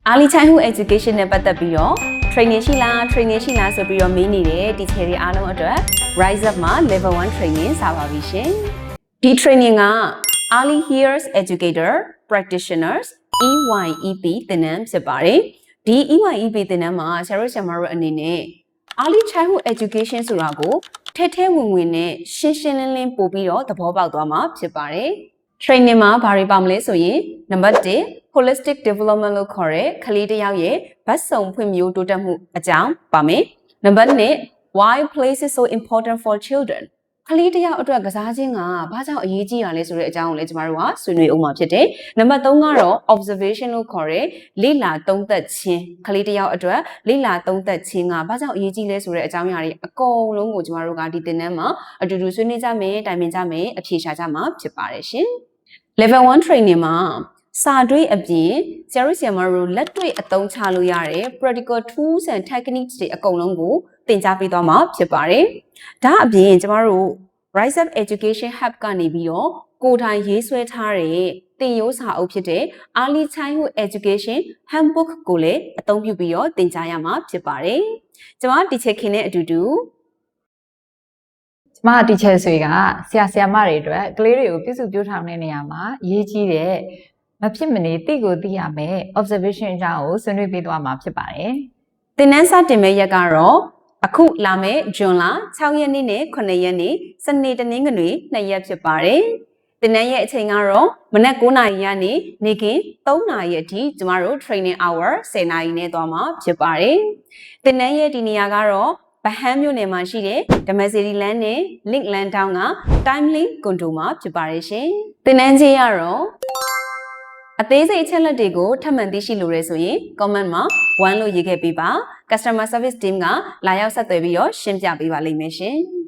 Early childhood education နဲ့ပတ်သက်ပြီးတော့ training ရှိလားဆိုပြီးတော့မေးနေတဲ့ teacher တွေအားလုံးအတွက် Rise Up မှာ level 1 training စပါပြီရှင်။ဒီ training က Early Years Educator Practitioners EYEP သင်တန်းဖြစ်ပါတယ်။ဒီ EYEP သင်တန်းမှာဆရာတို့အနေနဲ့ Early Childhood Education ဆိုတာကိုထဲဝင်နဲ့ရှင်းလင်းပို့ပြီးတော့သဘောပေါက်သွားမှာဖြစ်ပါတယ်။ training မှာဘာတွေပါမလဲဆိုရင် number 1 holistic development လို့ခေါ်တဲ့ကလေးတစ်ယောက်ရဲ့ဘက်စုံဖွံ့ဖြိုးတိုးတက်မှုအကြောင်းပါမယ်။ number 2 why play is so important for children ကလေးတစ်ယောက်အတွက်ကစားခြင်းကဘာကြောင့်အရေးကြီးတာလဲဆိုတဲ့အကြောင်းကိုလည်းကျမတို့ကဆွေးနွေးအောင်မှာဖြစ်တယ်။ number 3ကတော့ observation လို့ခေါ်တဲ့လေ့လာသုံးသပ်ခြင်းကလေးတစ်ယောက်အတွက်လေ့လာသုံးသပ်ခြင်းကဘာကြောင့်အရေးကြီးလဲဆိုတဲ့အကြောင်းအရာတွေအကုန်လုံးကိုကျမတို့ကဒီသင်တန်းမှာအတူတူဆွေးနွေးကြမယ်တိုင်ပင်ကြမယ်အဖြေရှာကြမှာဖြစ်ပါတယ်ရှင်။ level 1 training မှာစာတွေ့အပြင်ဆရာတို့လက်တွေ့အသုံးချလို့ရတဲ့ practical tools and techniques တွေအကုန်လုံးကိုသင်ကြားပေးသွားမှာဖြစ်ပါတယ်။ဒါအပြင်ကျမတို့ Rise Up Education Hub ကနေပြီးတော့ကိုယ်တိုင်ရေးဆွဲထားတဲ့သင်ရိုးစာအုပ်ဖြစ်တဲ့ Early Childhood Education Handbook ကိုလည်းအသုံးပြုပြီးတော့သင်ကြားရမှာဖြစ်ပါတယ်။ကျမ teacher ခင်နဲ့အတူတူကျမ teacher တွေကဆရာမတွေအတွက်ကလေးတွေကိုပြုစုပြောထောင်တဲ့နေရာမှာအရေးကြီးတဲ့မဖြစ်မနေသိကိုသိရမယ် observation အကြောင်းကိုဆွေးနွေးပေးသွားမှာဖြစ်ပါတယ်။သင်တန်းစတင်မဲ့ရက်ကတော့အခုလာမဲ့ဇွန်လ6ရက်နေ့နဲ့9ရက်နေ့စနေတနင်္ဂနွေ2ရက်ဖြစ်ပါတယ်။သင်တန်းရဲ့အချိန်ကတော့မနက်9:00နာရီကနေနေ့ခင်း3:00နာရီအထိကျမတို့ training hour 10:00နာရီနဲ့သွားမှာဖြစ်ပါတယ်။သင်တန်းရဲ့ဒီနေရာကတော့ဗဟန်းမြို့နယ်မှာရှိတဲ့ဓမ္မစီရီလန်းနဲ့ link land town က timely condo မှာဖြစ်ပါတယ်ရှင်။သင်တန်းကြီးကတော့အသေးစိတ်အချက်လက်တွေကိုထပ်မံသိရှိလိုရဲဆိုရင် comment မှာ1လို့ရေးခဲ့ပေးပါ customer service team ကလာရောက်ဆက်သွယ်ပြီးတော့ရှင်းပြပေးပါလိမ့်မယ်ရှင်။